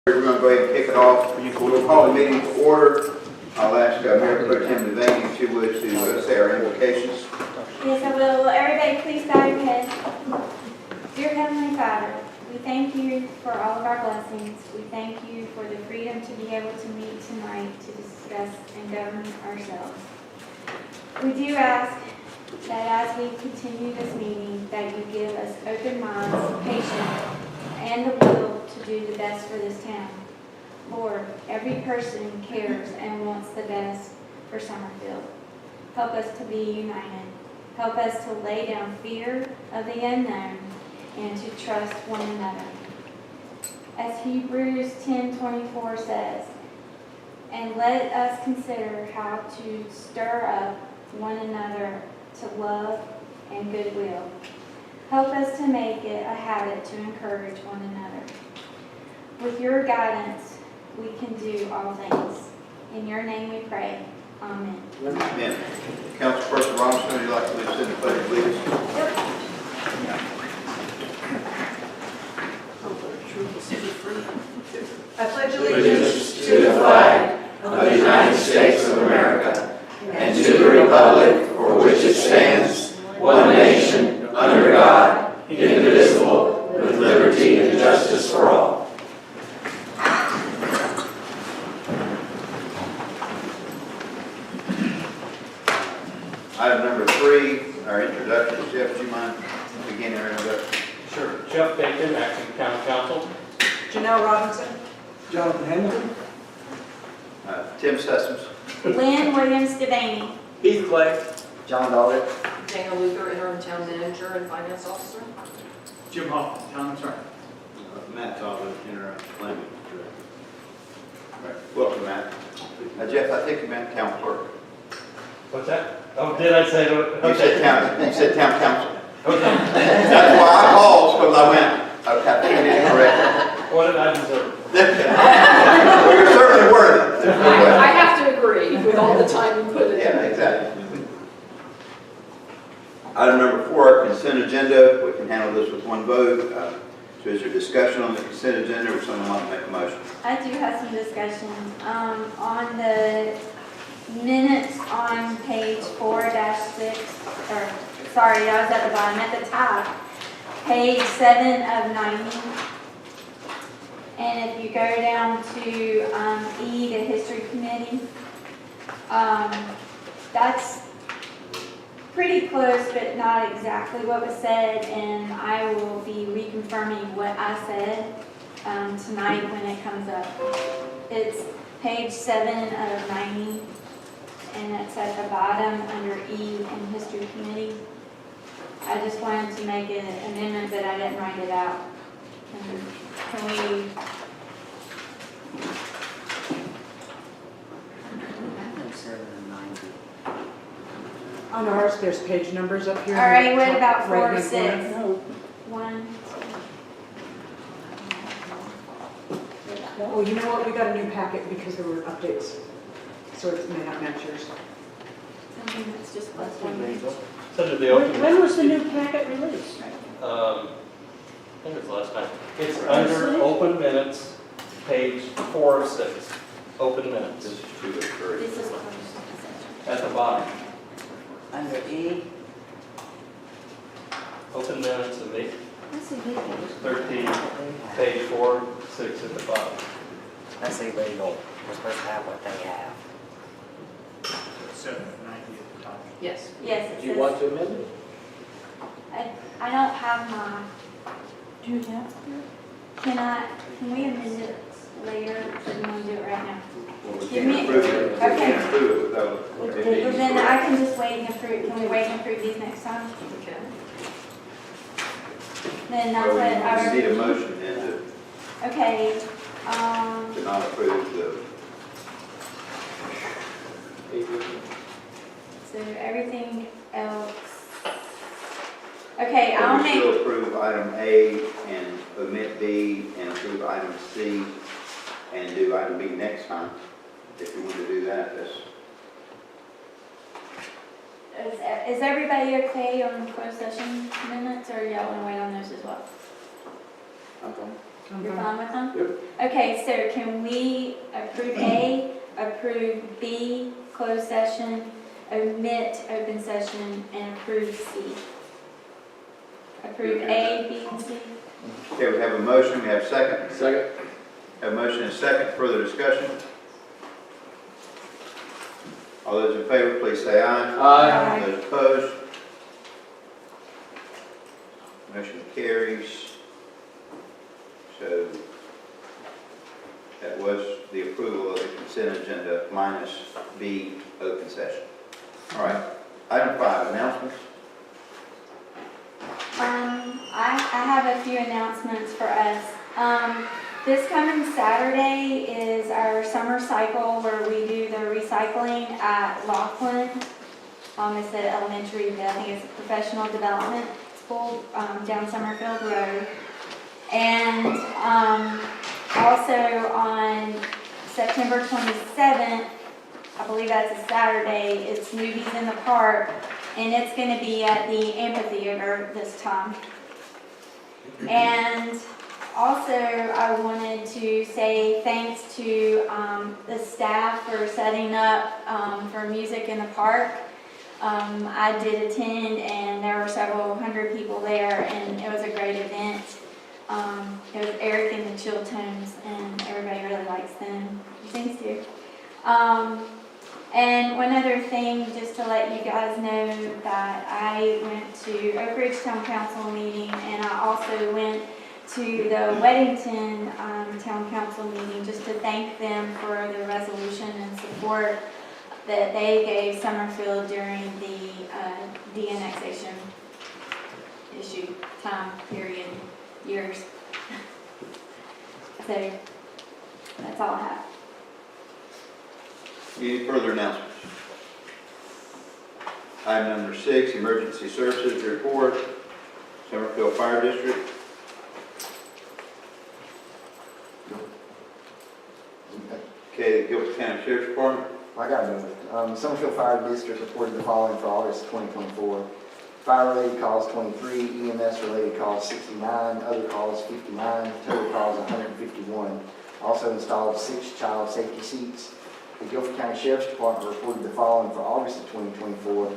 We're going to go ahead and kick it off. We'll call the meeting to order. I'll ask Mayor Pro Tem Devaney if she would to say our invocations. Yes, I will. Will everybody please bow your head? Dear Heavenly Father, we thank you for all of our blessings. We thank you for the freedom to be able to meet tonight to discuss and govern ourselves. We do ask that as we continue this meeting, that you give us open minds, patience, and the will to do the best for this town. Lord, every person cares and wants the best for Summerfield. Help us to be united. Help us to lay down fear of the unknown and to trust one another. As Hebrews 10:24 says, and let us consider how to stir up one another to love and goodwill. Help us to make it a habit to encourage one another. With your guidance, we can do all things. In your name we pray. Amen. Amen. Councilperson Robinson, would you like to lead us in the pledge, please? I pledge allegiance to the flag of the United States of America and to the republic for which it stands, one nation, under God, indivisible, with liberty and justice for all. Item number 3, our introduction. Jeff, do you mind beginning our introduction? Sure. Jeff Bacon, Acting County Council. Janelle Robinson. Jonathan Hamilton. Tim Sessoms. Lynn Williams Devaney. Heath Clay. John Dolly. Dana Luther, Interim Town Manager and Finance Officer. Jim Hoffman, Town Attorney. Matt Talbot, Interim Planning Director. Right. Welcome, Matt. Jeff, I think you meant town clerk. What's that? Oh, did I say that? You said town council. Okay. That's why I called, because I went, okay, I think I did it correctly. What did I deserve? Well, you're certainly worthy. I have to agree with all the time you put in. Yeah, exactly. Item number 4, consent agenda. We can handle this with one vote. So is there discussion on the consent agenda, or someone like to make a motion? I do have some discussion. On the minutes on page 4-6, or sorry, I was at the bottom, at the top, page 7 of 90. And if you go down to E, the History Committee, that's pretty close, but not exactly what was said, and I will be reconfirming what I said tonight when it comes up. It's page 7 of 90, and it's at the bottom under E in History Committee. I just wanted to make an amendment, but I didn't write it out. Can we? On ours, there's page numbers up here. All right, what about 4 Right-hand to 6? corner. 1, Oh, you know what? We got a new packet because there were updates, so it may not match yours. something that's just plus 1. So did the open. When was the new packet released? I think it was last time. It's under open minutes, page 4 of 6. Open minutes This is 2 of 3. This is at the bottom. Under E? Open minutes of 8, That's a good one. 13, page 4, 6 at the bottom. That's illegal. We're supposed to have what they have. 7 of 90 at the top. Yes. Yes, it Do you says, want to amend it? I don't have my, Do you have? can we amend it later, or do you want to do it right now? Well, we Give can't me- approve it. We okay. can't approve it without it Well, being then I can just wait and approve, can we wait and approve these next time? Okay. Then that's what I. Well, you need a motion then Okay, to not approve the. so everything else. Okay, I'll We make, still approve item A and omit B and approve item C and do item B next time. If you want to do that, that's. is everybody okay on closed session minutes, or y'all want to wait on those as well? Okay. You're fine with them? Yep. Okay, so can we approve A, approve B, closed session, omit open session, and approve C? Approve A, B, and C? Okay, we have a motion, we have a second. Second. Have a motion and a second, further discussion? All those in favor, please say aye. Aye. Those opposed? Motion carries. So that was the approval of the consent agenda minus B, open session. All right, item 5, announcements. I have a few announcements for us. This coming Saturday is our summer cycle where we do the recycling at Laughlin. It's at elementary, but I think it's a professional development school down Summerfield Road. And also on September 27th, I believe that's a Saturday, it's Movies in the Park, and it's going to be at the amphitheater this time. And also, I wanted to say thanks to the staff for setting up for Music in the Park. I did attend, and there were several hundred people there, and it was a great event. It was Eric and the Chill Tones, and everybody really likes them. Thanks to. And one other thing, just to let you guys know that I went to Oak Ridge Town Council meeting, and I also went to the Weddington Town Council meeting just to thank them for the resolution and support that they gave Summerfield during the de-annexation issue time period, years. So that's all I have. Any further announcements? Item number 6, emergency services report, Summerfield Fire District. Okay, the Guilford County Sheriff's Department. I got it. Summerfield Fire District reported the following for August 2024. Fire-related calls 23, EMS-related calls 69, other calls 59, total calls 151. Also installed 6 child safety seats. The Guilford County Sheriff's Department reported the following for August of 2024.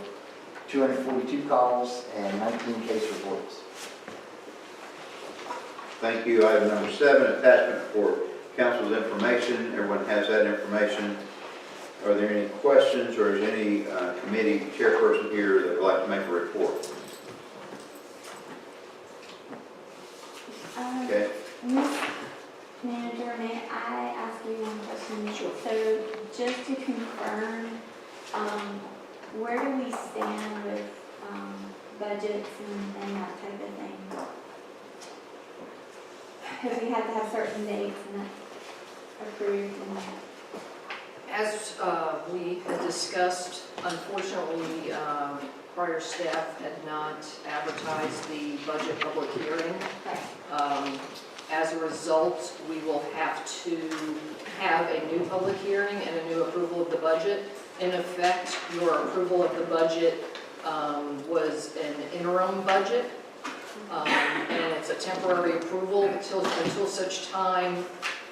242 calls and 19 case reports. Thank you. Item number 7, attachment for council's information. Everyone has that information. Are there any questions, or is any committee chairperson here that would like to make a report? Okay. Ms. Manager, may I ask you one question? Sure. So just to confirm, where do we stand with budgets and that type of thing? Because we have to have certain dates and that's approved and that. As we had discussed, unfortunately, prior staff had not advertised the budget public hearing. As a result, we will have to have a new public hearing and a new approval of the budget. In effect, your approval of the budget was an interim budget, and it's a temporary approval until such time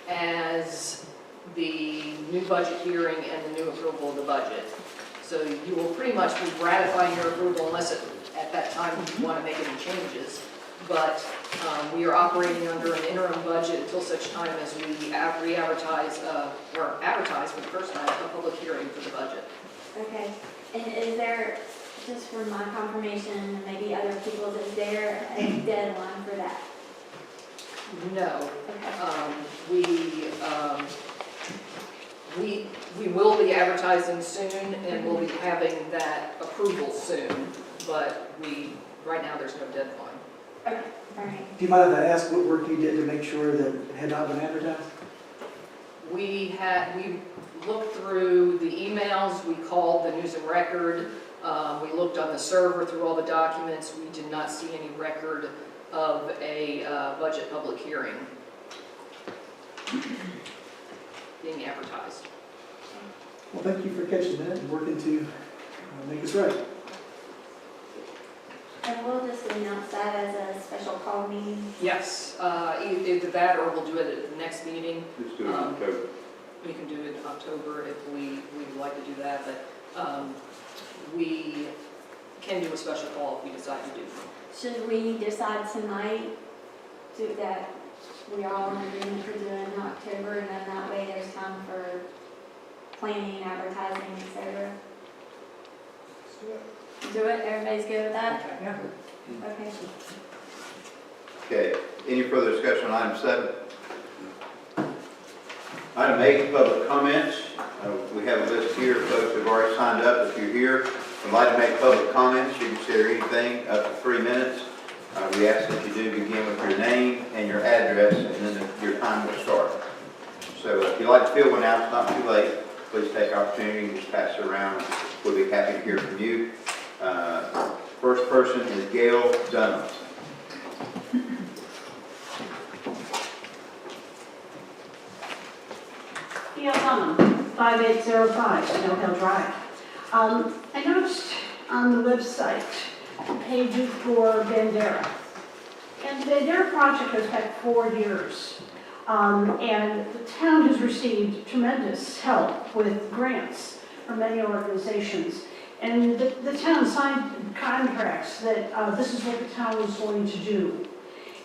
as the new budget hearing and the new approval of the budget. So you will pretty much be ratifying your approval unless at that time you want to make any changes. But we are operating under an interim budget until such time as we re-advertise, or advertise for the first time, a public hearing for the budget. Okay. And is there, just for my confirmation and maybe other people's, is there a deadline for that? No. Okay. We will be advertising soon, and we'll be having that approval soon, but right now there's no deadline. Okay, all right. Do you mind if I ask what work you did to make sure that it had not been advertised? We looked through the emails, we called the News and Record, we looked on the server through all the documents. We did not see any record of a budget public hearing being advertised. Well, thank you for catching that and working to make us right. And we'll just announce that as a special call meeting. Yes, either that or we'll do it at the next meeting. Let's do it in October. We can do it in October if we'd like to do that, but we can do a special call if we decide to do. Should we decide tonight that we are all in agreement for doing in October, and then that way there's time for planning, advertising, etc.? Do it, everybody's good with that? Yeah. Okay. Okay, any further discussion on item 7? Item 8, public comments. We have a list here of folks who have already signed up. If you're here, would like to make public comments, you can share anything up to 3 minutes. We ask that you do begin with your name and your address, and then your time will start. So if you'd like to fill one out, it's not too late. Please take opportunity and just pass it around. We'll be happy to hear from you. First person is Gail Dunham. Gail Dunham, 5805 Snow Hill Drive. I noticed on the website a page for Bandera. And the Bandera project has had 4 years. And the town has received tremendous help with grants from many organizations. And the town signed contracts that this is what the town was going to do.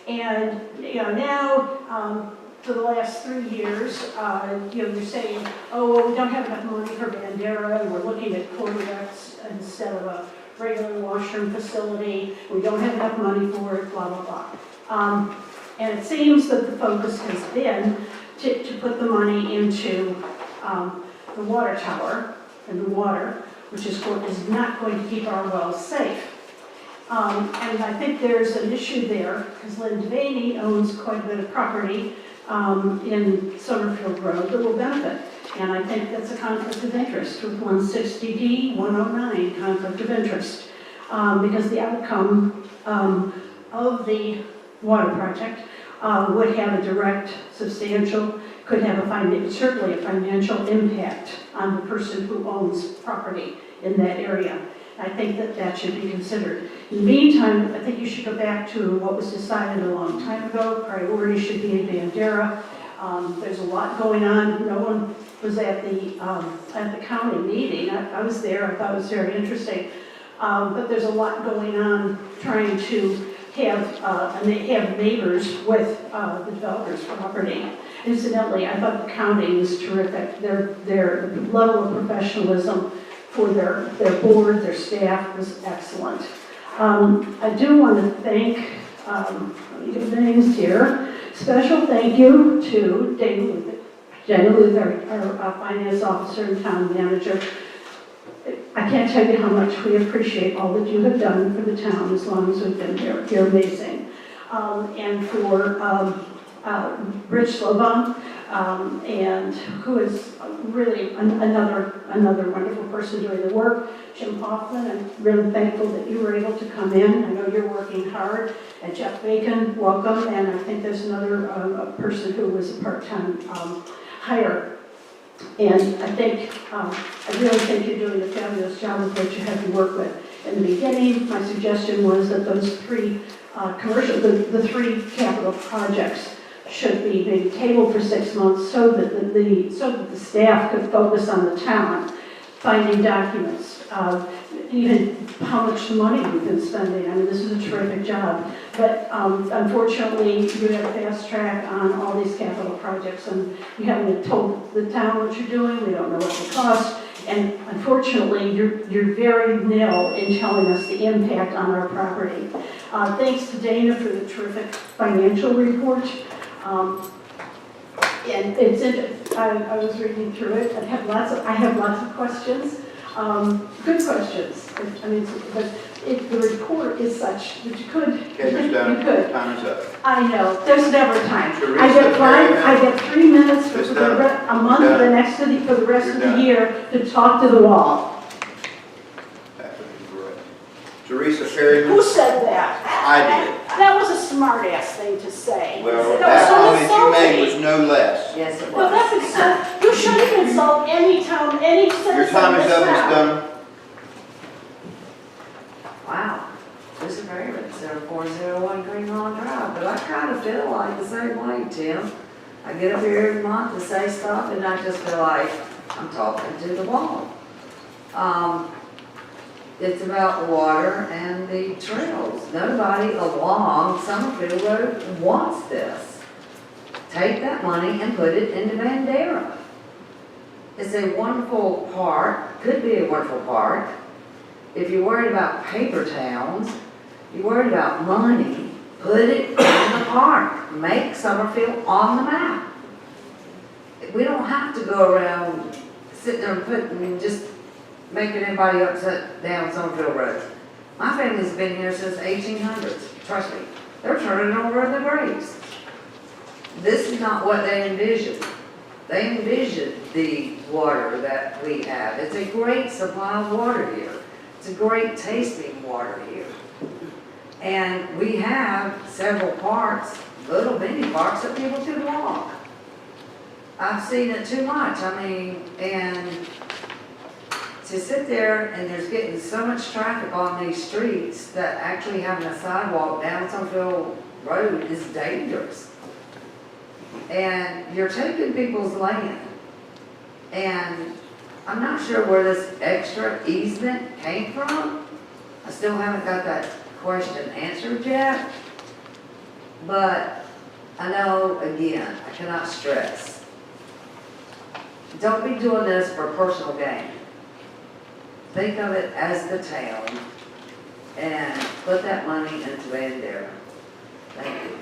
And now, for the last 3 years, they're saying, oh, well, we don't have enough money for Bandera, and we're looking at quarterbacks instead of a regular washroom facility. We don't have enough money for it, blah, blah, blah. And it seems that the focus has been to put the money into the water tower and the water, which is not going to keep our wells safe. And I think there's an issue there, because Lynn Devaney owns quite a bit of property in Summerfield Road that will benefit. And I think that's a conflict of interest with 160D, 109 conflict of interest. Because the outcome of the water project would have a direct, substantial, could have certainly a financial impact on the person who owns property in that area. I think that should be considered. In the meantime, I think you should go back to what was decided a long time ago. Priority should be in Bandera. There's a lot going on. No one was at the county meeting. I was there. I thought it was very interesting. But there's a lot going on trying to have neighbors with the developer's property. Incidentally, I thought the county was terrific. Their level of professionalism for their board, their staff was excellent. I do want to thank, let me give the names here. Special thank you to Dana Luther, our finance officer and town manager. I can't tell you how much we appreciate all that you have done for the town as long as we've been here. You're amazing. And for Rich Slobon, and who is really another wonderful person doing the work. Jim Hoffman, I'm really thankful that you were able to come in. I know you're working hard. And Jeff Bacon, welcome. And I think there's another person who was a part-time hire. And I really think you're doing a fabulous job with what you had to work with. In the beginning, my suggestion was that those three the three capital projects should be maybe tabled for 6 months so that the staff could focus on the talent, finding documents, even how much money we've been spending. I mean, this is a terrific job. But unfortunately, you have a fast track on all these capital projects, and you haven't told the town what you're doing. We don't know what they cost. And unfortunately, you're very nil in telling us the impact on our property. Thanks to Dana for the terrific financial report. And I was reading through it. I have lots of questions, good questions. I mean, but the report is such that you could. Okay, Ms. Dunn, time is up. I know. There's never time. Teresa, I get 3 minutes for Ms. a Dunn, month Ms. for the rest You're of the done. year to talk to the wall. That would be great. Teresa Perryman. Who said that? I did. That was a smart-ass thing to say. Well, That was that so comment you made insulting. was no less. Yes, it Well, that's insult. You shouldn't insult any town, any citizen. Your time is in this up, Ms. town. Dunn. Wow, this is very 74001 Green Lawn Drive, but I kind of feel like the same way, Tim. I get up here every month to say stuff, and I just feel like I'm talking to the wall. It's about the water and the trails. Nobody along Summerfield Road wants this. Take that money and put it into Bandera. It's a wonderful park, could be a wonderful park. If you're worried about paper towns, you're worried about money, put it in the park. Make Summerfield on the map. We don't have to go around sitting there and putting, just making everybody upset down Summerfield Road. My family's been here since 1800s, trust me. They're turning over in the graves. This is not what they envisioned. They envisioned the water that we have. It's a great supply of water here. It's a great tasting water here. And we have several parks, little mini parks that people can walk. I've seen it too much, and to sit there and there's getting so much traffic on these streets that actually having a sidewalk down Summerfield Road is dangerous. And you're taking people's land. And I'm not sure where this extra easement came from. I still haven't got that question answered yet. But I know, again, I cannot stress. Don't be doing this for personal gain. Think of it as the town and put that money into Bandera. Thank you.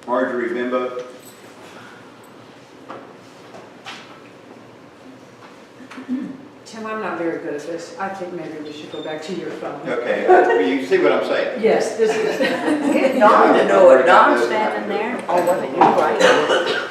Marjorie Bimbo. Tim, I'm not very good at this. I think maybe we should go back to your phone. Okay, you see what I'm saying? Yes, this is. Get Dawn to know it. Dawn's standing there. Oh, wasn't you right?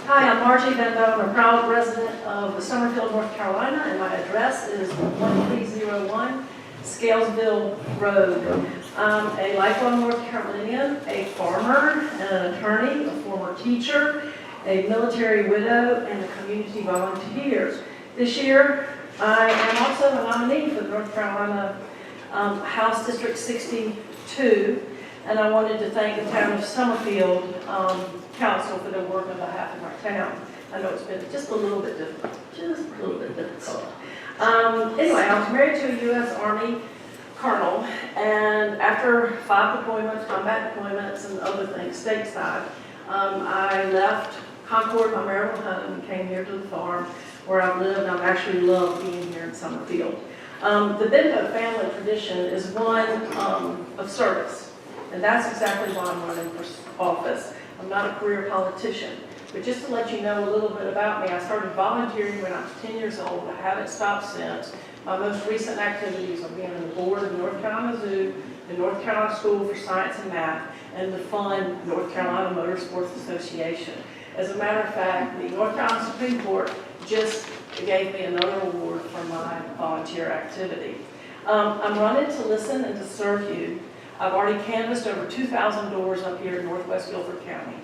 Hi, I'm Margie Bendo. I'm a proud resident of Summerfield, North Carolina, and my address is 1301 Scalesville Road. I'm a lifelong North Carolinian, a farmer, an attorney, a former teacher, a military widow, and a community volunteer. This year, I am also a nominee for the North Carolina House District 62, and I wanted to thank the town of Summerfield Council for their work on behalf of our town. I know it's been just a little bit difficult, Anyway, I was married to a U.S. Army colonel, and after 5 deployments, combat deployments, and other things stateside, I left Concord, my marital home, and came here to the farm where I've lived. I've actually loved being here in Summerfield. The Bento family tradition is one of service, and that's exactly why I'm running for office. I'm not a career politician, but just to let you know a little bit about me, I started volunteering when I was 10 years old. I haven't stopped since. My most recent activities are being on the board of the North Carolina Zoo, the North Carolina School for Science and Math, and the fun North Carolina Motorsports Association. As a matter of fact, the North Carolina Supreme Court just gave me another award for my volunteer activity. I'm running to listen and to serve you. I've already canvassed over 2,000 doors up here in Northwest Guilford County,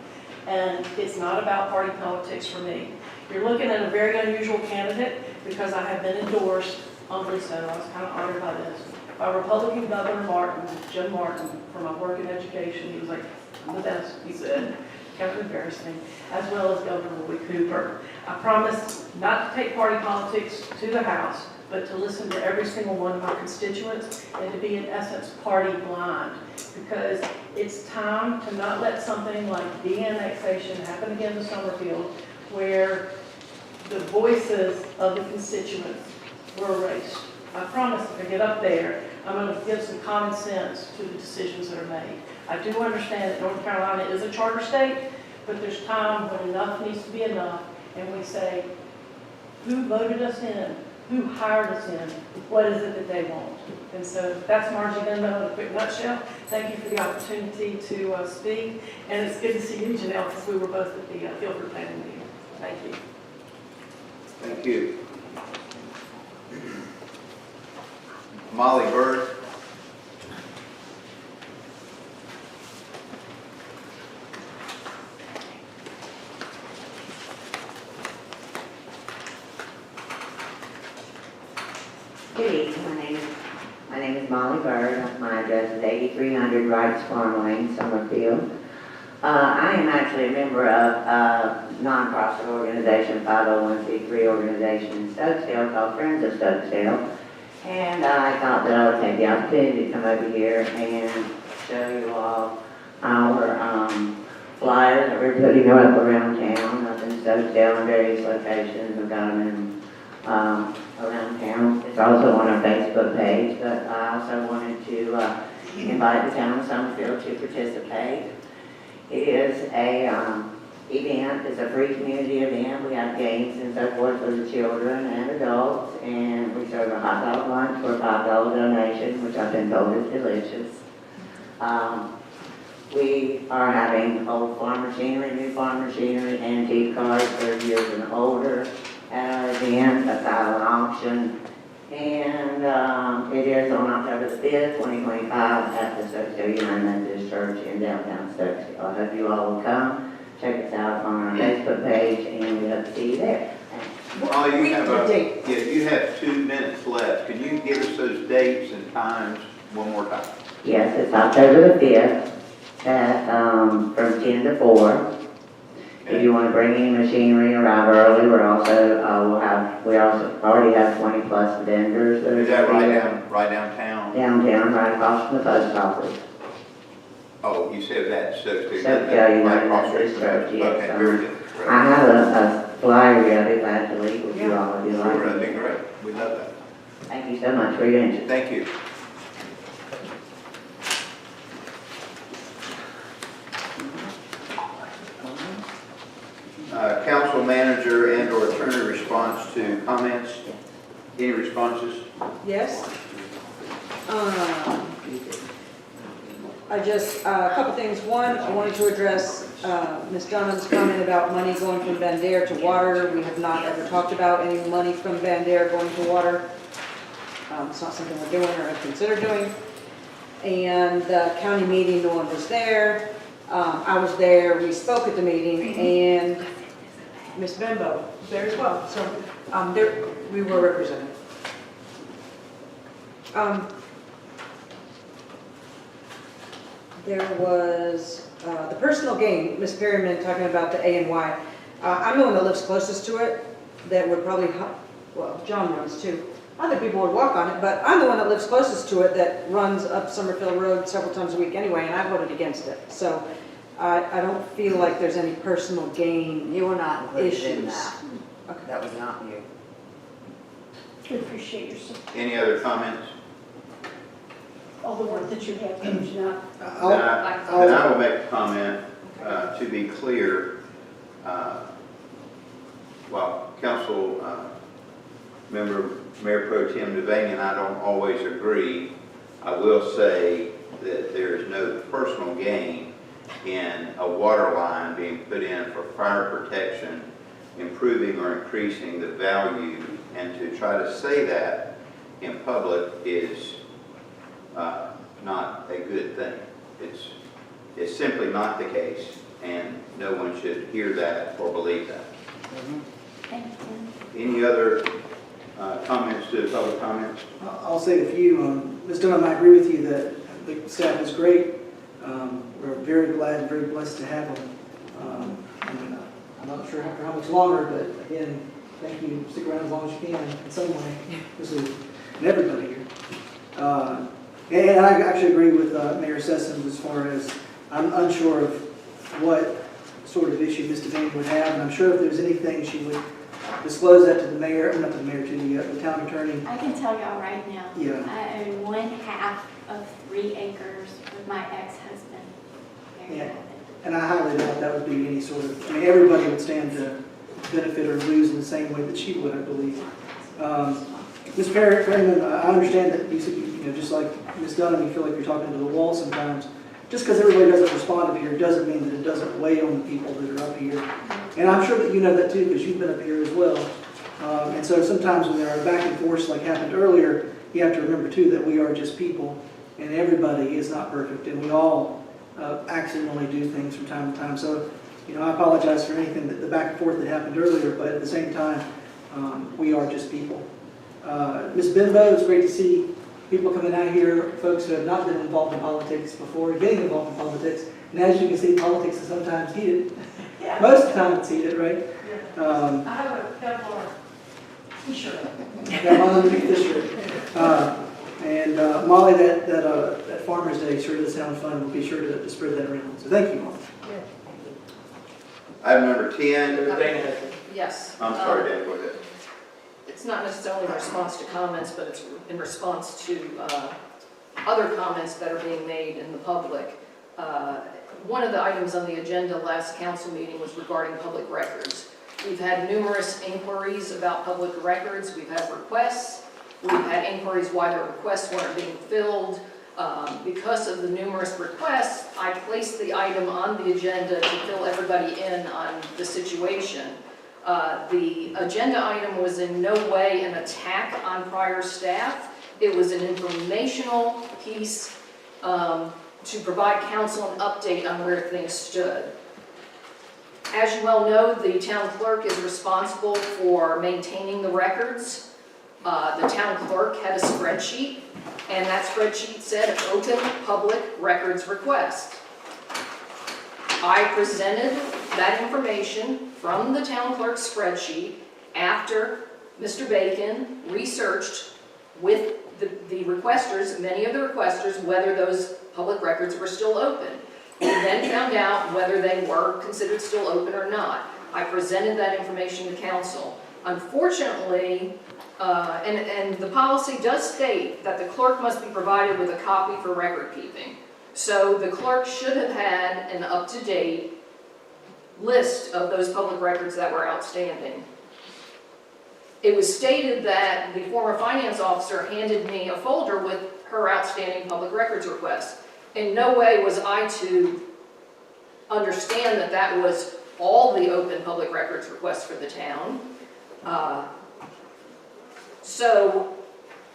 and it's not about party politics for me. You're looking at a very unusual candidate because I have been endorsed, humbly so, I was kind of honored by this, by Republican Governor Jim Martin, for my work in education. He was like, I'm the best, he said. Kind of embarrassing, as well as Governor Roy Cooper. I promise not to take party politics to the House, but to listen to every single one of my constituents and to be, in essence, party blind. Because it's time to not let something like de-annexation happen again to Summerfield, where the voices of the constituents were erased. I promise if I get up there, I'm going to give some common sense to the decisions that are made. I do understand that North Carolina is a charter state, but there's time when enough needs to be enough, and we say, who voted us in? Who hired us in? What is it that they want? And so that's Margie Bendo in a quick nutshell. Thank you for the opportunity to speak, and it's good to see you, Janelle, because we were both at the Guilford planning meeting. Thank you. Thank you. Molly Bird. Good Good evening, my name is Molly Bird. My address is 8300 Wrights Farm Lane, Summerfield. I am actually a member of a non-profit organization, 501c3 organization in Stokesdale called Friends of Stokesdale. And I thought that I would take the opportunity to come over here and show you all our flyers that we're putting up around town, up in Stokesdale in various locations. We've got them in around town. It's also on our Facebook page, but I also wanted to invite the town of Summerfield to participate. It is a event, it's a free community event. We have games and so forth for the children and adults, and we serve a hot dog lunch for a $5 donation, which I've been told is delicious. We are having old farm machinery, new farm machinery, antique cars, 30 years and older at our event, a silent auction, and it is on October the 5th, 2025 at the Stokesdale United Methodist Church in downtown Stokesdale. I hope you all will come, check us out on our Facebook page, and we hope to see you there. Well, you have 2 minutes left. Can you give us those dates and times one more time? Yes, it's October the 5th at, from 10 to 4. If you want to bring any machinery, arrive early. We're also, we also already have 20 plus vendors. Is that right downtown? Downtown, right across from the post office. Oh, you said that, Stokesdale. Stokesdale Right United across the Methodist street from Church, us. yes. Okay, very good. Great. I have a flyer here. I'd be glad to leave with you all if you like. Sure, that'd be great. We love that. Thank you so much for your interest. Thank you. Council manager and or attorney response to comments? Any responses? Yes. I just, a couple things. One, I wanted to address Ms. Dunham's comment about money going from Bandera to water. We have not ever talked about any money from Bandera going to water. It's not something we're doing or have considered doing. And the county meeting, no one was there. I was there, we spoke at the meeting, and Ms. Bembo was there as well. So we were represented. There was the personal gain, Ms. Perryman talking about the A&Y. I'm the one that lives closest to it, that would probably, well, John runs too. Other people would walk on it, but I'm the one that lives closest to it that runs up Summerfield Road several times a week anyway, and I voted against it. So I don't feel like there's any personal gain You were not included in issues. that. Okay. That was not you. We appreciate your support, Any other comments? all the work that you have done tonight. Then I will make a comment. To be clear, while Council Member Mayor Pro Tem Devaney and I don't always agree, I will say that there is no personal gain in a water line being put in for fire protection, improving or increasing the value, and to try to say that in public is not a good thing. It's simply not the case, and no one should hear that or believe that. Thank you. Any other comments to public comments? I'll say a few. Ms. Dunham, I agree with you that the staff is great. We're very glad and very blessed to have them. And, I'm not sure how much longer, but again, thank you. Stick around as long as you can in some way, and everybody here. And I actually agree with Mayor Sessoms as far as I'm unsure of what sort of issue Ms. Devaney would have, and I'm sure if there's anything she would disclose that to the mayor, not to the mayor, to the town attorney. I can tell y'all right now. Yeah. I own 1/2 of 3 acres with my ex-husband. There you have it. And I highly doubt that would be any sort of, I mean, everybody would stand to benefit or lose in the same way that she would, I believe. Ms. Perryman, I understand that you said, just like Ms. Dunham, you feel like you're talking to the wall sometimes. Just because everybody doesn't respond up here doesn't mean that it doesn't weigh on the people that are up here. And I'm sure that you know that too, because you've been up here as well. And so sometimes when there are back and forths like happened earlier, you have to remember too that we are just people, and everybody is not perfect, and we all accidentally do things from time to time. So, I apologize for anything that the back and forth that happened earlier, but at the same time, we are just people. Ms. Bimbo, it's great to see people coming out here, folks who have not been involved in politics before, getting involved in politics. And as you can see, politics is sometimes heated. Yeah. Most of the time it's heated, right? I have a couple of t-shirts. I've got mine underneath this shirt. And Molly, that Farmer's Day sure does sound fun. We'll be sure to spread that around. So thank you, Molly. Item number 10, Yes. I'm sorry, Dan, go ahead. It's not necessarily in response to comments, but it's in response to other comments that are being made in the public. One of the items on the agenda last council meeting was regarding public records. We've had numerous inquiries about public records. We've had requests. We've had inquiries why the requests weren't being filled. Because of the numerous requests, I placed the item on the agenda to fill everybody in on the situation. The agenda item was in no way an attack on prior staff. It was an informational piece to provide council an update on where things stood. As you well know, the town clerk is responsible for maintaining the records. The town clerk had a spreadsheet, and that spreadsheet said open public records request. I presented that information from the town clerk's spreadsheet after Mr. Bacon researched with the requesters, many of the requesters, whether those public records were still open. We then found out whether they were considered still open or not. I presented that information to council. Unfortunately, and the policy does state that the clerk must be provided with a copy for record keeping. So the clerk should have had an up-to-date list of those public records that were outstanding. It was stated that the former finance officer handed me a folder with her outstanding public records requests. In no way was I to understand that that was all the open public records requests for the town. So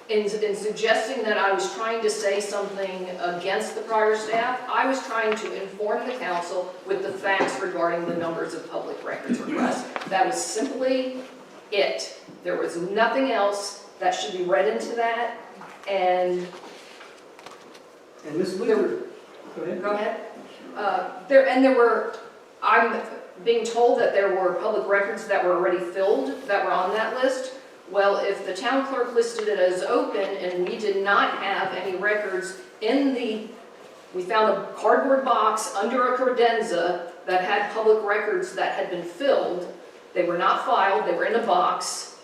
in suggesting that I was trying to say something against the prior staff, I was trying to inform the council with the facts regarding the numbers of public records requests. That was simply it. There was nothing else that should be read into that, and Ms. Luther, go ahead. Go ahead. I'm being told that there were public records that were already filled that were on that list. Well, if the town clerk listed it as open and we did not have any records we found a cardboard box under a credenza that had public records that had been filled. They were not filed, they were in a box,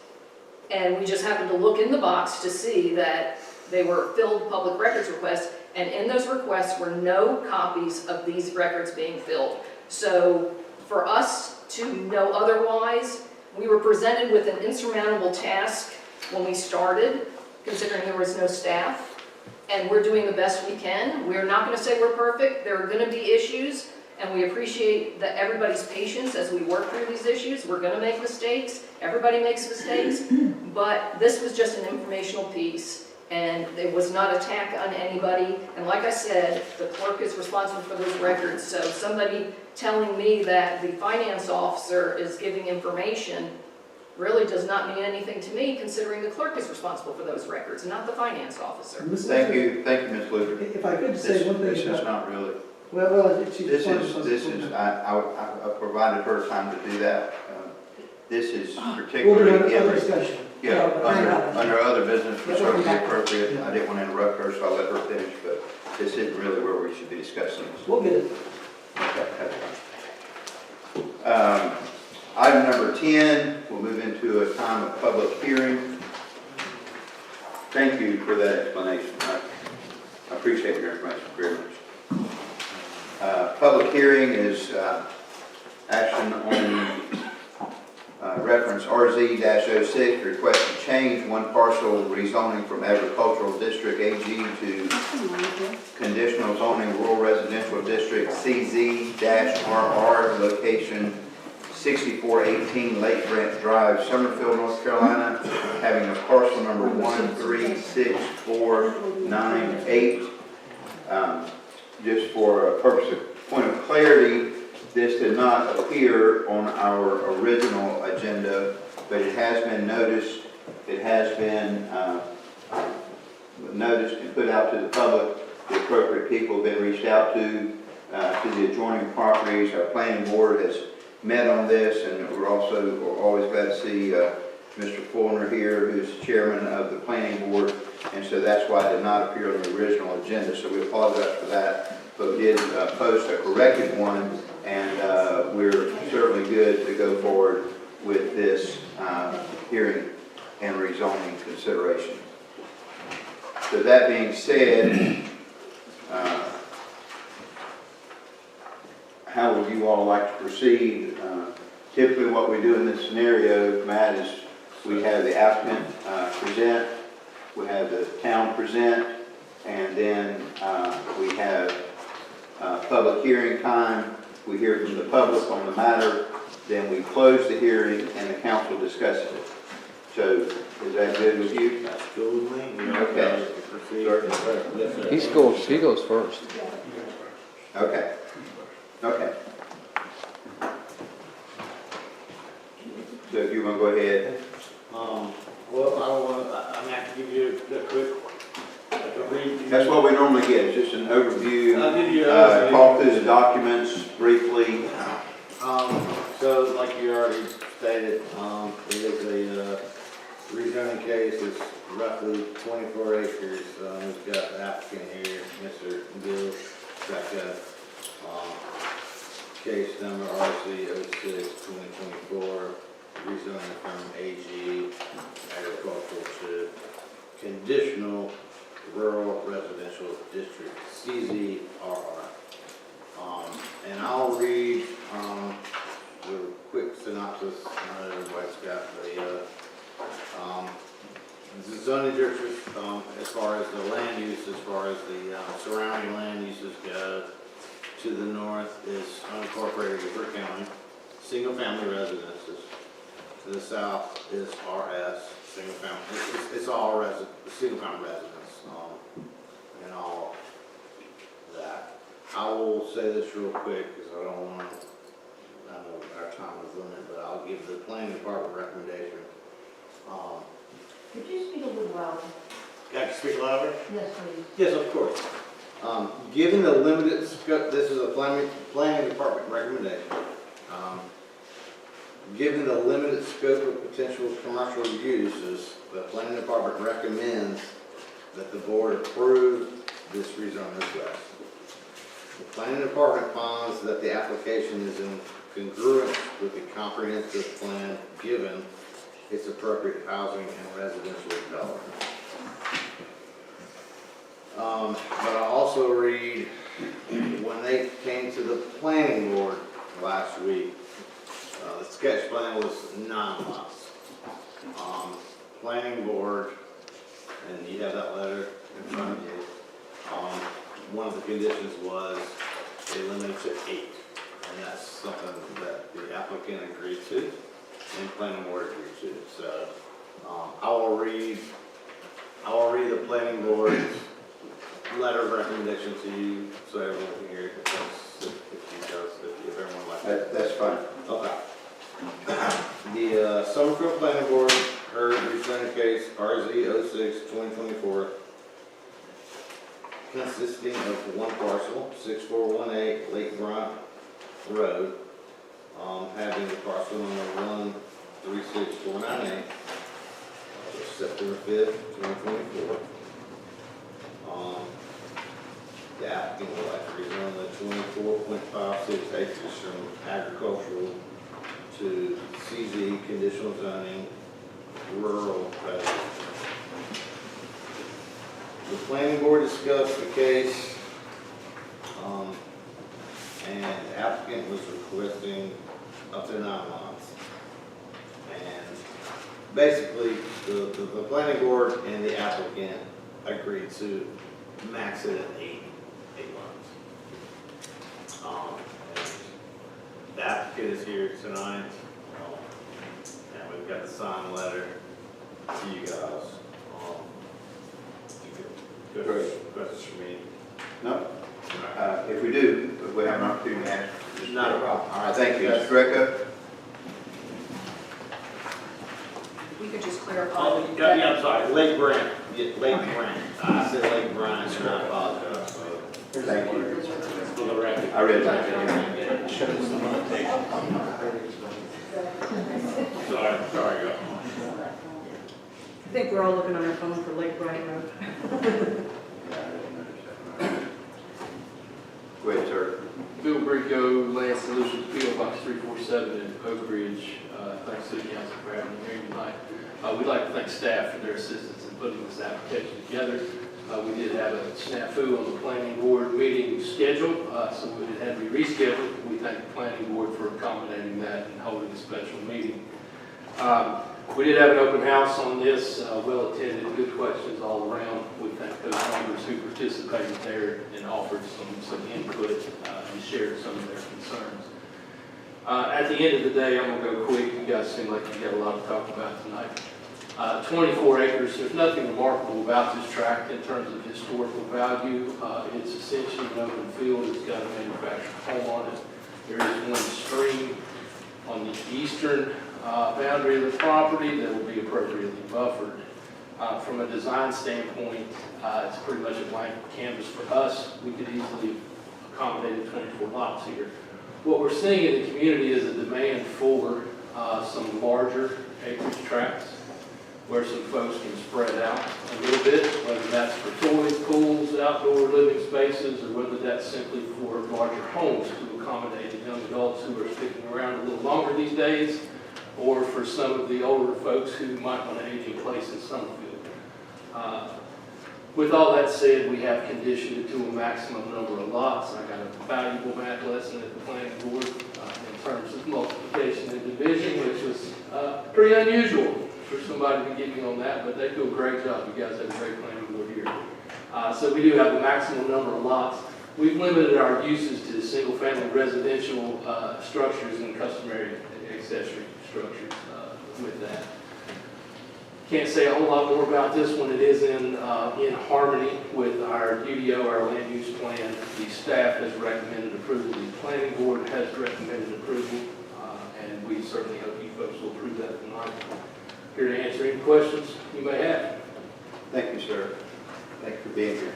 and we just happened to look in the box to see that they were filled public records requests, and in those requests were no copies of these records being filled. So for us to know otherwise, we were presented with an insurmountable task when we started, considering there was no staff, and we're doing the best we can. We're not going to say we're perfect. There are going to be issues, and we appreciate everybody's patience as we work through these issues. We're going to make mistakes. Everybody makes mistakes, but this was just an informational piece, and it was not an attack on anybody. And like I said, the clerk is responsible for those records, so somebody telling me that the finance officer is giving information really does not mean anything to me, considering the clerk is responsible for those records, not the finance officer. Thank you, Ms. Luther. If I could say one thing. This is not really, This is, I provided her time to do that. This is we'll do particularly, another discussion. yeah, under other business, which would be appropriate. I didn't want to interrupt her, so I'll let her finish, but this isn't really where we should be discussing this. We'll get it. Okay, that's fine. Item number 10, we'll move into a time of public hearing. Thank you for that explanation. I appreciate your information very much. Public hearing is action on reference RZ-06, request to change one parcel rezoning from agricultural district AG to conditional zoning rural residential district CZ-RR, location 6418 Lake Branch Drive, Summerfield, North Carolina, having a parcel number 1366498. Just for a purpose of point of clarity, this did not appear on our original agenda, but it has been noticed It has been noticed and put out to the public. The appropriate people have been reached out to the adjoining properties. Our planning board has met on this, and we're always glad to see Mr. Fulner here, who's chairman of the planning board, and so that's why it did not appear on the original agenda, so we apologize for that, but we did post a corrected one, and we're certainly good to go forward with this hearing and rezoning consideration. So that being said, how would you all like to proceed? Typically what we do in this scenario, Matt, is we have the applicant present, we have the town present, and then we have public hearing time. We hear from the public on the matter, then we close the hearing and the council discusses it. So is that good with you? That's cool with me. Okay. He goes first. Okay. Okay. So if you want to go ahead. Well, I'm gonna have to give you a quick, That's what we normally get, is just an overview. I'll give you an overview. Talk through the documents briefly. So like you already stated, it is a rezoning case. It's roughly 24 acres. We've got the applicant here, Mr. Bill Becca. Case number RC 06-2024, rezoning from AG agricultural to conditional rural residential district, CZRR. And I'll read the quick synopsis. Everybody's got the zoning districts as far as the land use, as far as the surrounding land uses go. To the north is unincorporated River County, single-family residences. To the south is RS, single-family. It's all single-family residents, and all that. I will say this real quick because I don't want to. I know our time is limited, but I'll give the planning department recommendation. Could you speak a little louder? I can speak louder? Yes, please. Yes, of course. Given the limited scope, this is a planning department recommendation. Given the limited scope of potential commercial uses, the planning department recommends that the board approve this rezoning request. The planning department finds that the application is in congruence with the comprehensive plan given its appropriate housing and residential development. But I also read, when they came to the planning board last week, the sketch plan was 9 lots. Planning board, and you have that letter in front of you, one of the conditions was they limited to 8. And that's something that the applicant agreed to and planning board agreed to. So I will read the planning board's letter of recommendation to you, so everyone can hear it, if everyone likes it. That's fine. Okay. The Summerfield Planning Board heard rezoning case RZ 06-2024, consisting of one parcel, 6418 Lake Bryant Road, having the parcel number 136498, September 5th, 2024. The applicant would like to rezone the 24.56 acres from agricultural to CZ conditional zoning rural residential. The planning board discussed the case, and the applicant was requesting up to 9 lots. And basically, the planning board and the applicant agreed to max it at 8 lots. And the applicant is here tonight, and we've got the signed letter to you guys. You could questions for me? No? If we do, we have an opportunity to ask. Not a problem. All right, thank you. Mr. Greco? We you could just clarify. Oh, yeah, I'm sorry, Lake Brant, yeah, Lake Brant. I said Lake Brant, and I apologize. Thank you. For the record. I read that. Sorry, y'all. I think we're all looking on our phone for Lake Bright Road. Go ahead, sir. Bill Brico, Land Solutions, P.O. Box 347 in Oak Ridge. Thanks to the council for having me here tonight. We'd like to thank staff for their assistance in putting this application together. We did have a snafu on the planning board meeting schedule, so it had to be rescheduled. We thank the planning board for accommodating that and holding a special meeting. We did have an open house on this, well attended, good questions all around. We thank those members who participated there and offered some input and shared some of their concerns. At the end of the day, I'm going to go quick. You guys seem like you got a lot to talk about tonight. 24 acres, there's nothing remarkable about this tract in terms of historical value. It's essentially an open field. It's got a manufactured home on it. There is one stream on the eastern boundary of the property that will be appropriately buffered. From a design standpoint, it's pretty much a blank canvas for us. We could easily accommodate 24 lots here. What we're seeing in the community is a demand for some larger acreage tracts where some folks can spread out a little bit, whether that's for toys, pools, outdoor living spaces, or whether that's simply for larger homes to accommodate the young adults who are sticking around a little longer these days, or for some of the older folks who might want to age in place in Summerfield. With all that said, we have conditioned it to a maximum number of lots. I got a valuable math lesson at the planning board in terms of multiplication and division, which was pretty unusual for somebody to get me on that, but they do a great job. You guys have a great planning board here. So we do have a maximum number of lots. We've limited our uses to single-family residential structures and customary accessory structures with that. Can't say a whole lot more about this one. It is in harmony with our UDO, our land use plan. The staff has recommended approval. The planning board has recommended approval, and we certainly hope you folks will approve that tonight. Here to answer any questions you may have. Thank you, sir. Thank you for being here.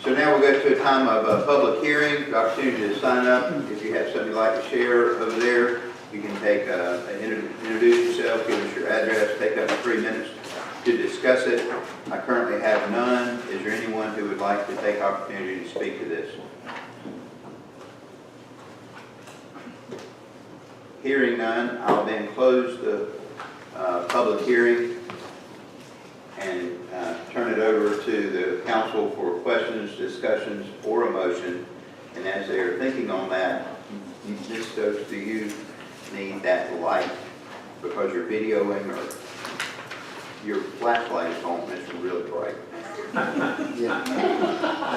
So now we'll go to a time of a public hearing, the opportunity to sign up. If you have something you'd like to share over there, you can take introduce yourself, give us your address, take up to 3 minutes to discuss it. I currently have none. Is there anyone who would like to take opportunity to speak to this? Hearing none, I'll then close the public hearing and turn it over to the council for questions, discussions, or a motion. And as they are thinking on that, this goes to you. Need that light because you're videoing or your flashlight is on and it's really bright. Yeah.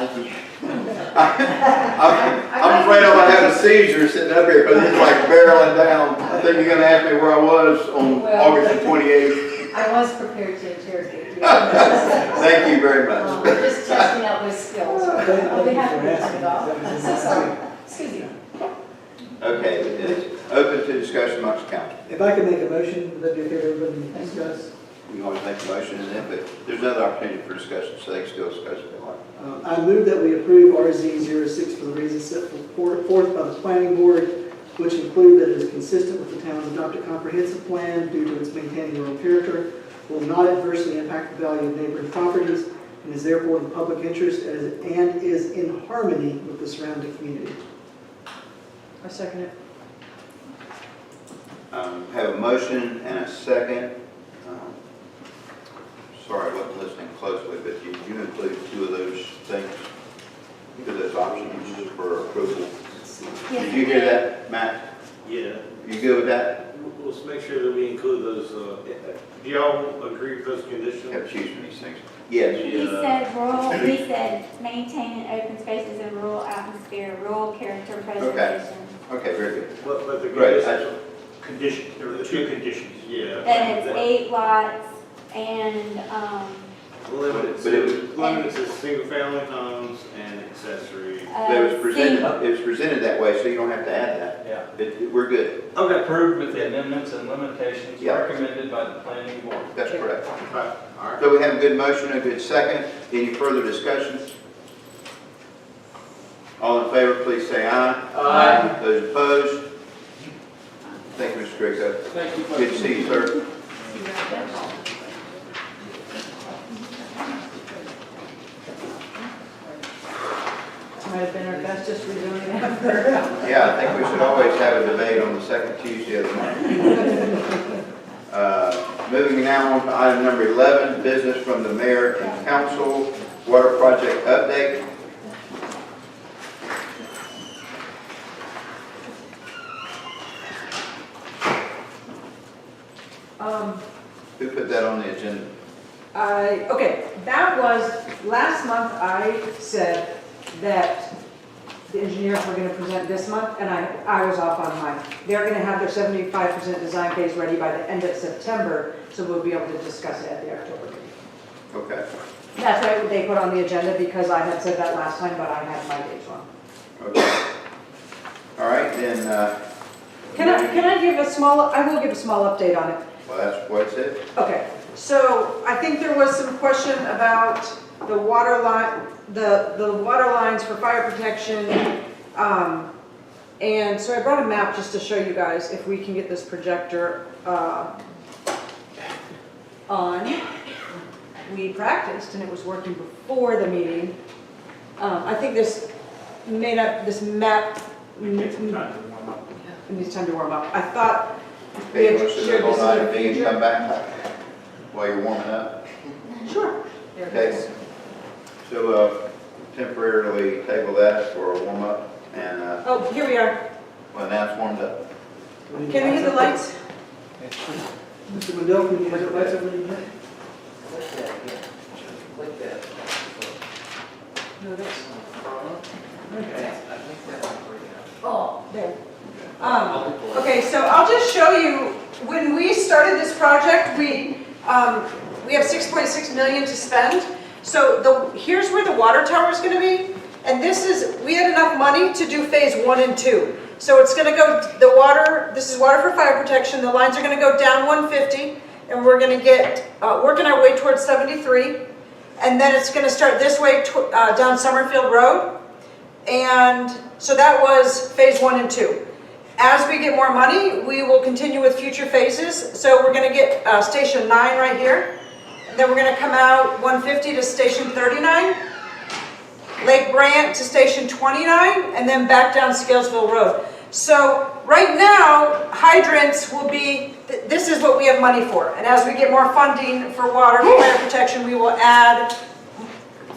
Thank you. I'm afraid I'm going to have a seizure sitting up here because it's like barreling down. I think you're going to ask me where I was on August the 28th. I was prepared to interrogate you. Thank you very much. Just testing out my skills. I'll be happy to turn it off. I'm so sorry. Excuse me. Okay, it's open to discussion amongst council. If I could make a motion, would that be okay to everybody discuss? You can always make a motion and then, but there's another opportunity for discussion, so they can still discuss if they like. I move that we approve RZ06 for the reasons set forth by the planning board, which include that it is consistent with the town's adopted comprehensive plan due to its maintaining rural character, will not adversely impact the value of neighboring properties, and is therefore in the public interest and is in harmony with the surrounding community. I second it. Have a motion and a second. Sorry, I wasn't listening closely, but you include two of those things, two of those options for approval. Did you hear that, Matt? Yeah. You good with that? Let's make sure that we include those, do y'all agree with those conditions? Have to choose from these things. Yes. He said rural, he said maintaining open spaces and rural atmosphere, rural character preservation. Okay, very good. But the Great. Condition, there were two conditions. Yeah. That it's 8 lots and, Limited to single-family homes and accessory. It was presented that way, so you don't have to add that. Yeah. We're good. Okay. Approved with the amendments and limitations Yeah. recommended by the planning board. That's correct. Okay, all right. So we have a good motion, a good second. Any further discussions? All in favor, please say aye. Aye. Those opposed? Thank you, Mr. Greco. Thank you. Good to see you, sir. Might have been our fastest rezoning ever. Yeah, I think we should always have a debate on the second Tuesday of the month. Moving now on to item number 11, business from the mayor and council, water project update. Who put that on the agenda? Okay, that was, last month I said that the engineers were gonna present this month, and I was off on mine. They're gonna have their 75% design phase ready by the end of September, so we'll be able to discuss it at the October meeting. Okay. That's why they put on the agenda, because I had said that last time, but I had my dates wrong. Okay. All right, then, Can I give a small, I will give a small update on it. well, that's what it said. Okay, so I think there was some question about the water line, the water lines for fire protection. And so I brought a map just to show you guys if we can get this projector on. We practiced and it was working before the meeting. I think this map needs time to warm up. I thought we Okay, had you want to shared go this on in item the B and future. come back while you're warming up? Sure. Okay. So temporarily table that for a warm up and Oh, here we are. well, now it's warmed up. Can we hit the lights? Mr. Wendell, can you have the lights over there? No, that's. Okay. Oh, there. Okay, so I'll just show you, when we started this project, we have 6.6 million to spend. So here's where the water tower is gonna be, and we had enough money to do phase 1 and 2. So it's gonna go, this is water for fire protection, the lines are gonna go down 150, and we're gonna get, working our way towards 73. And then it's gonna start this way down Summerfield Road. And so that was phase 1 and 2. As we get more money, we will continue with future phases. So we're gonna get station 9 right here. And then we're gonna come out 150 to station 39, Lake Brant to station 29, and then back down Scalesville Road. So right now, hydrants will be, this is what we have money for. And as we get more funding for water for fire protection, we will add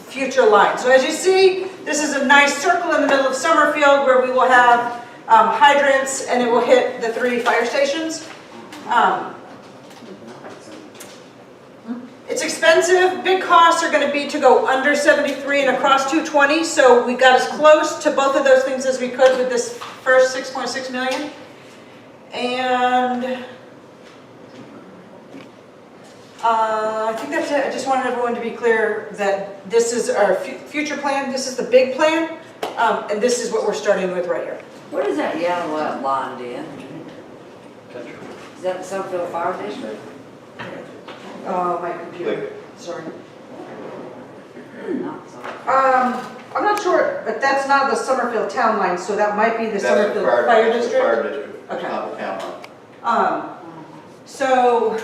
future lines. So as you see, this is a nice circle in the middle of Summerfield where we will have hydrants, and it will hit the 3 fire stations. It's expensive. Big costs are going to be to go under 73 and across 220. So we got as close to both of those things as we could with this first 6.6 million. And I think that's it. I just wanted everyone to be clear that this is our future plan. This is the big plan, and this is what we're starting with right here. What is that yellow line, Dan? Is that the Summerfield Fire District? Oh, my computer. Sorry. Not sorry. I'm not sure, but that's not the Summerfield town line, so that might be the That's Summerfield the Fire that's the District. Fire district. It's Okay. not the town line. So,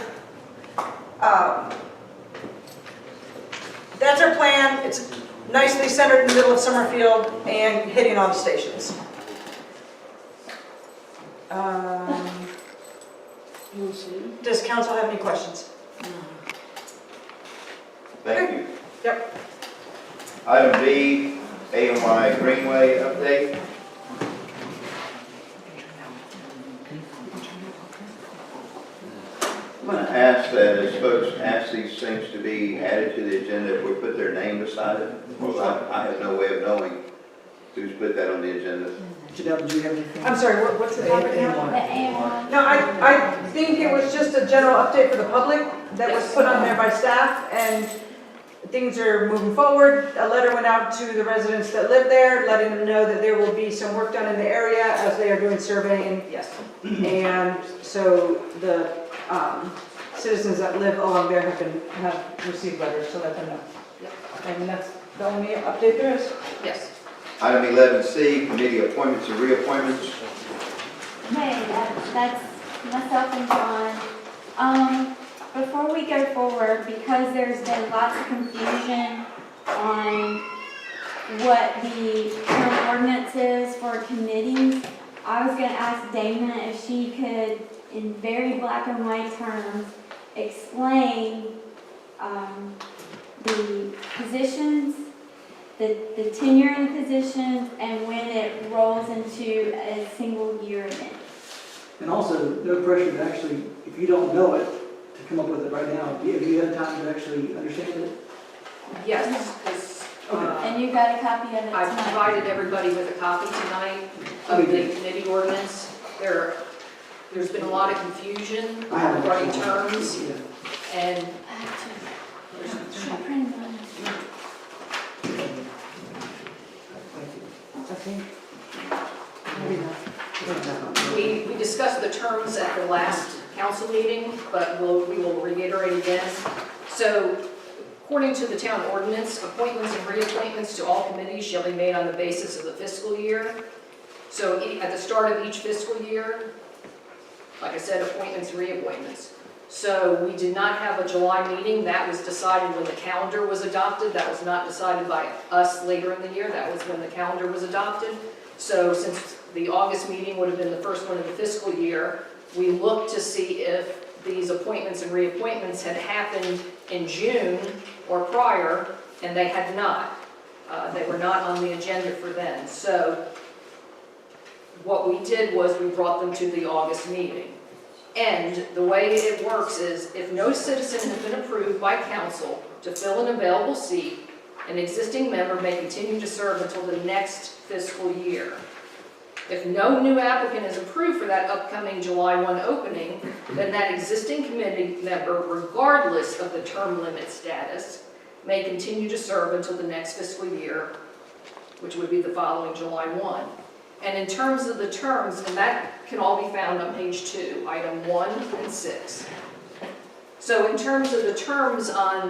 that's our plan. It's nicely centered in the middle of Summerfield and hitting all the stations. Does council have any questions? Thank you. Yep. Item B, AMY Greenway update. I'm going to ask that as folks ask these things to be added to the agenda, if we put their name beside it. Well, I have no way of knowing who's put that on the agenda. Janelle, did you have anything? I'm sorry, what's the topic now? The AMI. No, I think it was just a general update for the public that was put on there by staff, and things are moving forward. A letter went out to the residents that live there, letting them know that there will be some work done in the area as they are doing surveying. Yes. And so the citizens that live along there have received letters to let them know. Yep. And that's the only update there is. Yes. Item 11C, committee appointments and reappointments. Hey, that's myself and John. Before we go forward, because there's been lots of confusion on what the term ordinance is for committees, I was gonna ask Dana if she could, in very black and white terms, explain the positions, the tenure in the positions, and when it rolls into a single year event. And also, no pressure to actually, if you don't know it, to come up with it right now. Have you had time to actually understand it? Yes, because And you got a copy of it I tonight. provided everybody with a copy tonight of the committee ordinance. There's been a lot of confusion regarding terms, Yeah. and I have to. Should I print mine? Thank you. Okay. we discussed the terms at the last council meeting, but we will reiterate again. So, according to the town ordinance, appointments and reappointments to all committees shall be made on the basis of the fiscal year. So at the start of each fiscal year, like I said, appointments, reappointments. So we did not have a July meeting. That was decided when the calendar was adopted. That was not decided by us later in the year. That was when the calendar was adopted. So since the August meeting would have been the first one of the fiscal year, we looked to see if these appointments and reappointments had happened in June or prior, and they had not. They were not on the agenda for then. So what we did was we brought them to the August meeting. And the way it works is if no citizen has been approved by council to fill an available seat, an existing member may continue to serve until the next fiscal year. If no new applicant is approved for that upcoming July 1 opening, then that existing committee member, regardless of the term limit status, may continue to serve until the next fiscal year, which would be the following July 1. And in terms of the terms, and that can all be found on page 2, item 1 and 6. So in terms of the terms on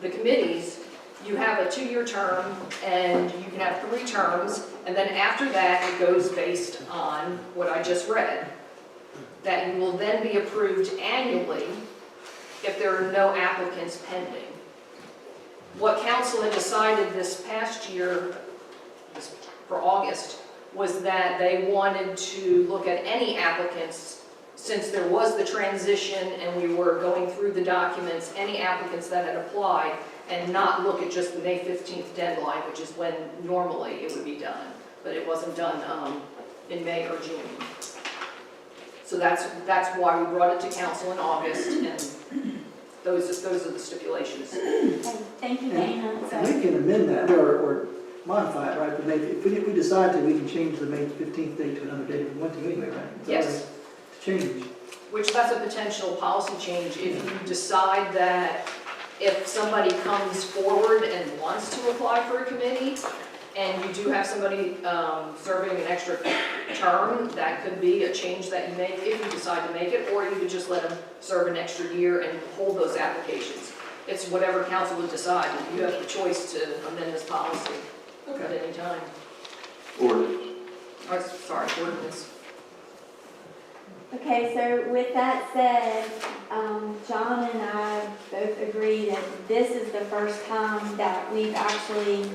the committees, you have a 2-year term, and you can have 3 terms, and then after that, it goes based on what I just read. That you will then be approved annually if there are no applicants pending. What council had decided this past year, for August, was that they wanted to look at any applicants, since there was the transition and we were going through the documents, any applicants that had applied, and not look at just the May 15th deadline, which is when normally it would be done. But it wasn't done in May or June. So that's why we brought it to council in August, and those are the stipulations. Thank you, Dana. And we can amend that or modify it, right? But maybe if we decide to, we can change the May 15th date to another date if we want to anyway, right? It's Yes. already changed. Which that's a potential policy change if you decide that if somebody comes forward and wants to apply for a committee, and you do have somebody serving an extra term, that could be a change that you make if you decide to make it, or you could just let them serve an extra year and hold those applications. It's whatever council would decide. You have the choice to amend this policy at any time. Ordinance. Or, sorry, ordinance. Okay, so with that said, John and I both agree that this is the first time that we've actually,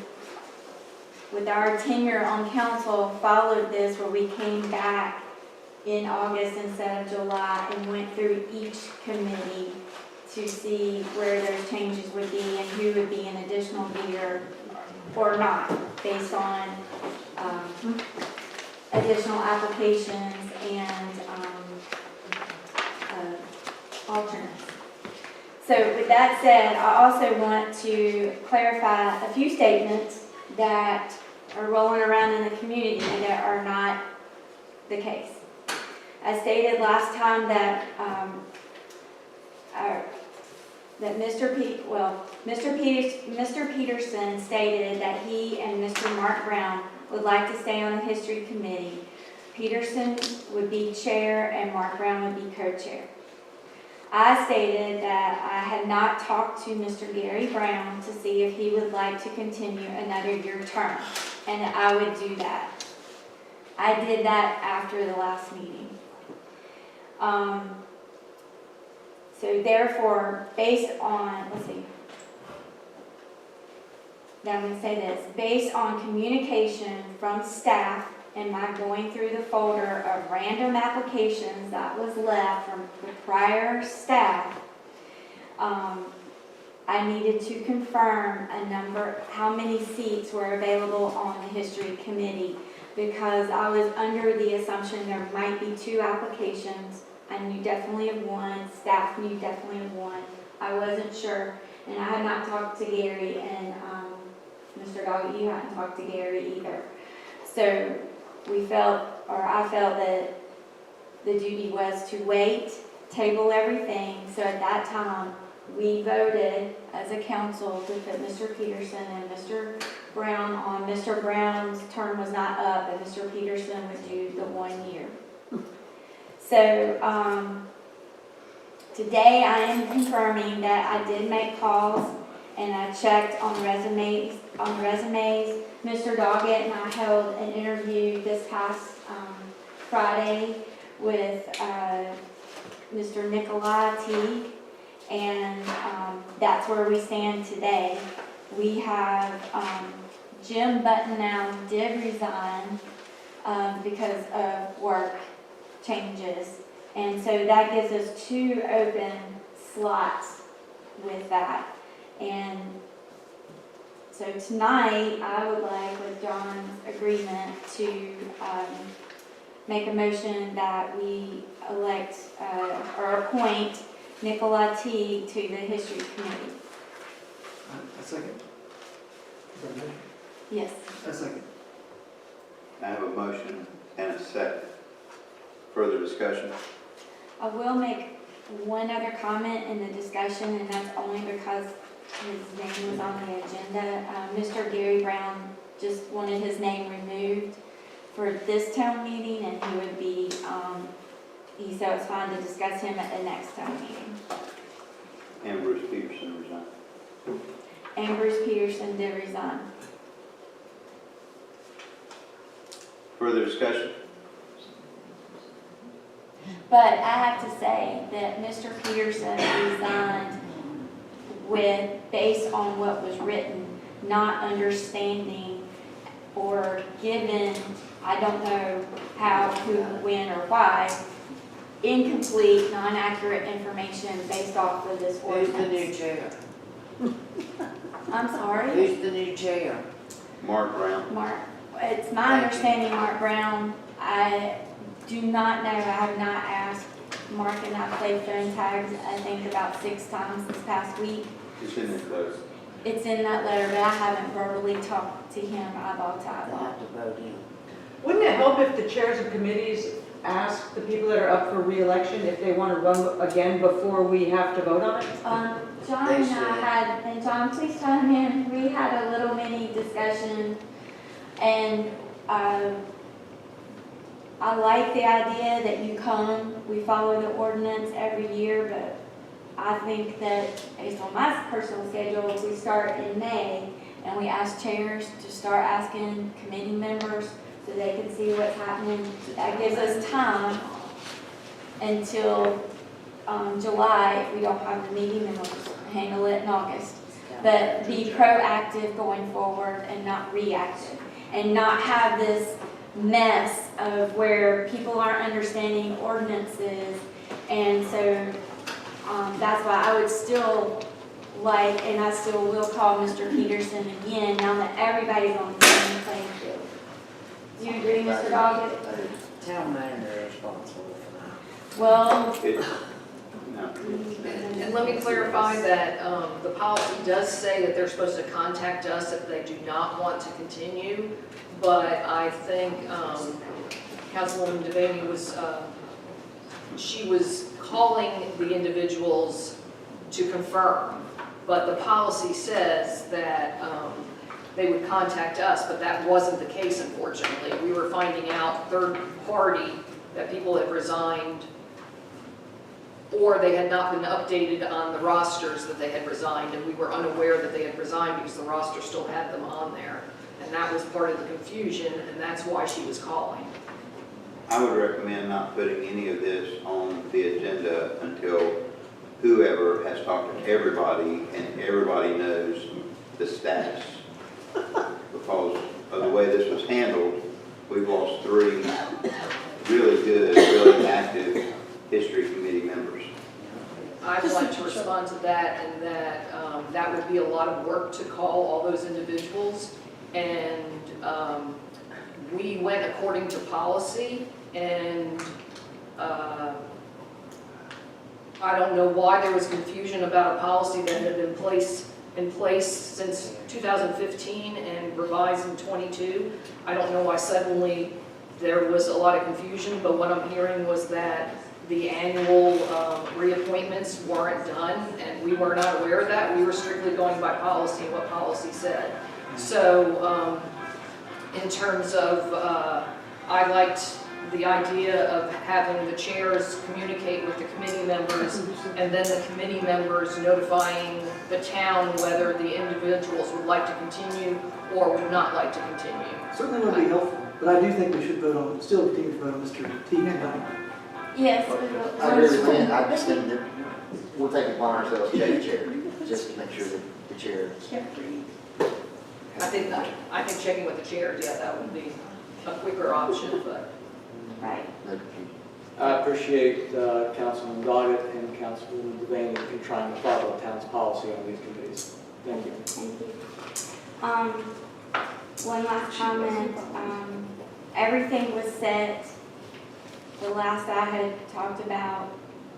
with our tenure on council, followed this where we came back in August instead of July and went through each committee to see where those changes would be and who would be an additional year or not, based on additional applications and alternates. So with that said, I also want to clarify a few statements that are rolling around in the community that are not the case. I stated last time that that Mr. Peterson stated that he and Mr. Mark Brown would like to stay on the history committee. Peterson would be chair and Mark Brown would be co-chair. I stated that I had not talked to Mr. Gary Brown to see if he would like to continue another year term, and that I would do that. I did that after the last meeting. So therefore, based on, now I'm going to say this, based on communication from staff and my going through the folder of random applications that was left from the prior staff, I needed to confirm how many seats were available on the history committee, because I was under the assumption there might be 2 applications. I knew definitely of one, staff knew definitely of one. I wasn't sure, and I had not talked to Gary, and Mr. Doggett, you hadn't talked to Gary either. So I felt that the duty was to wait, table everything. So at that time, we voted as a council to put Mr. Peterson and Mr. Brown on. Mr. Brown's term was not up, and Mr. Peterson would do the 1 year. So today I am confirming that I did make calls and I checked on resumes. Mr. Doggett and I held an interview this past Friday with Mr. Nikolai Teague, and that's where we stand today. We have Jim Button now did resign because of work changes, and so that gives us 2 open slots with that. And so tonight I would like, with John's agreement, to make a motion that we elect or appoint Nicola Teague to the history committee. A second. Yes. A second. I have a motion and a second. Further discussion? I will make one other comment in the discussion, and that's only because his name was on the agenda. Mr. Gary Brown just wanted his name removed for this town meeting, and he would be, he said it's fine to discuss him at the next town meeting. And Bruce Peterson resigned. And Bruce Peterson did resign. Further discussion? But I have to say that Mr. Peterson resigned based on what was written, not understanding or given, I don't know how, who, when, or why, incomplete, non-accurate information based off of this Who's ordinance. the new chair? I'm sorry? Who's the new chair? Mark Brown. Mark, it's my understanding Mark Brown, I do not know, I have not asked. Mark and I played phone tags, I think about 6 times this past week. It's in the close. It's in that letter, but I haven't verbally talked to him eyeball to They'll eyeball. have to vote in. Wouldn't it help if the chairs of committees ask the people that are up for re-election if they want to run again before we have to vote on it? John and I had, and John, please chime in, we had a little mini discussion, and I like the idea that you come, we follow the ordinance every year, but I think that based on my personal schedule, if we start in May and we ask chairs to start asking committee members so they can see what's happening, that gives us time until July, if we don't have the meeting, then we'll handle it in August. But be proactive going forward and not reactive, and not have this mess of where people aren't understanding ordinances. And so that's why I would still like, and I still will call Mr. Peterson again, now that everybody's on the same playing field. Do you agree, Mr. Doggett? Town manager is responsible for that. Well, No. And let me clarify that the policy does say that they're supposed to contact us if they do not want to continue, but I think Councilwoman Devaney was, she was calling the individuals to confirm. But the policy says that they would contact us, but that wasn't the case, unfortunately. We were finding out third party that people had resigned, or they had not been updated on the rosters that they had resigned, and we were unaware that they had resigned because the roster still had them on there. And that was part of the confusion, and that's why she was calling. I would recommend not putting any of this on the agenda until whoever has talked to everybody and everybody knows the status. Because of the way this was handled, we've lost 3 really good, really active history committee members. I'd like to respond to that, and that that would be a lot of work to call all those individuals. And we went according to policy, and I don't know why there was confusion about a policy that had been in place since 2015 and revised in 22. I don't know why suddenly there was a lot of confusion, but what I'm hearing was that the annual reappointments weren't done, and we were not aware of that. We were strictly going by policy and what policy said. So in terms of, I liked the idea of having the chairs communicate with the committee members, and then the committee members notifying the town whether the individuals would like to continue or would not like to continue. Certainly would be helpful, but I do think we should still continue to vote on Mr. T. tonight. Yes, we will. I agree with Lynn, I just think that we'll take it upon ourselves to check the chair, just to make sure that the chair. I think checking with the chairs, yeah, that would be a quicker option, but. Right. I appreciate Councilman Doggett and Councilwoman Devaney in trying to follow town's policy on these committees. Thank you. Thank you. One last comment. Everything was set, the last I had talked about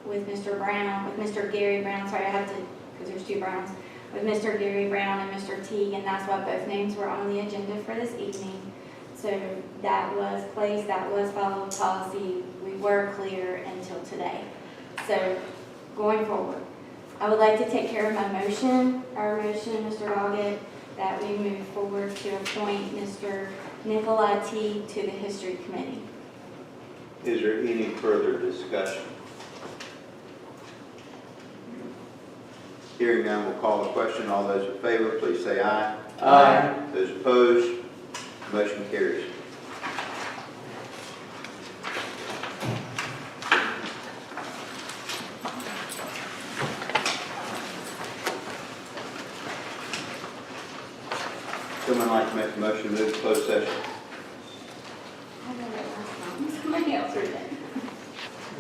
with Mr. Brown, with Mr. Gary Brown, sorry, I have to, because there's 2 Browns, with Mr. Gary Brown and Mr. Teague, and that's why both names were on the agenda for this evening. So that was placed, that was followed policy. We were clear until today. So going forward, I would like to take care of my motion, our motion, Mr. Doggett, that we move forward to appoint Mr. Nikolai T. to the History Committee. Is there any further discussion? Hearing none, we'll call the question. All those in favor, please say aye. Aye. Those opposed, motion carries. Someone like to make a motion to move to closed session? I know that last time. Somebody else read it.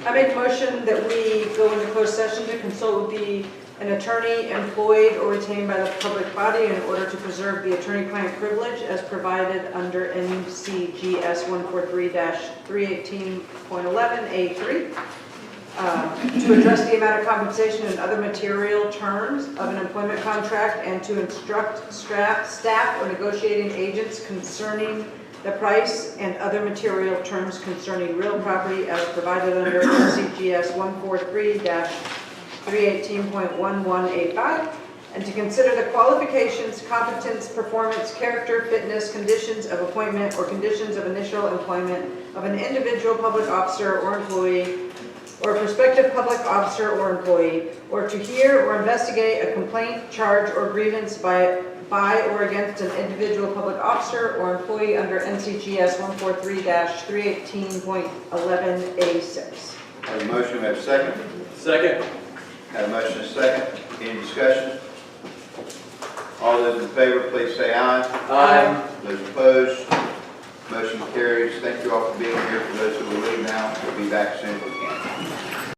I make a motion that we go into closed session to consult with an attorney employed or retained by the public body in order to preserve the attorney-client privilege as provided under NCGS 143-318.11A3 to address the amount of compensation and other material terms of an employment contract and to instruct staff or negotiating agents concerning the price and other material terms concerning real property as provided under NCGS 143-318.11A5, and to consider the qualifications, competence, performance, character, fitness, conditions of appointment, or conditions of initial employment of an individual public officer or employee, or prospective public officer or employee, or to hear or investigate a complaint, charge, or grievance by or against an individual public officer or employee under NCGS 143-318.11A6. Have a motion, have a second? Second. Have a motion and a second. Any discussion? All those in favor, please say aye. Aye. Those opposed, motion carries. Thank you all for being here. For those who will leave now, we'll be back as soon as we can.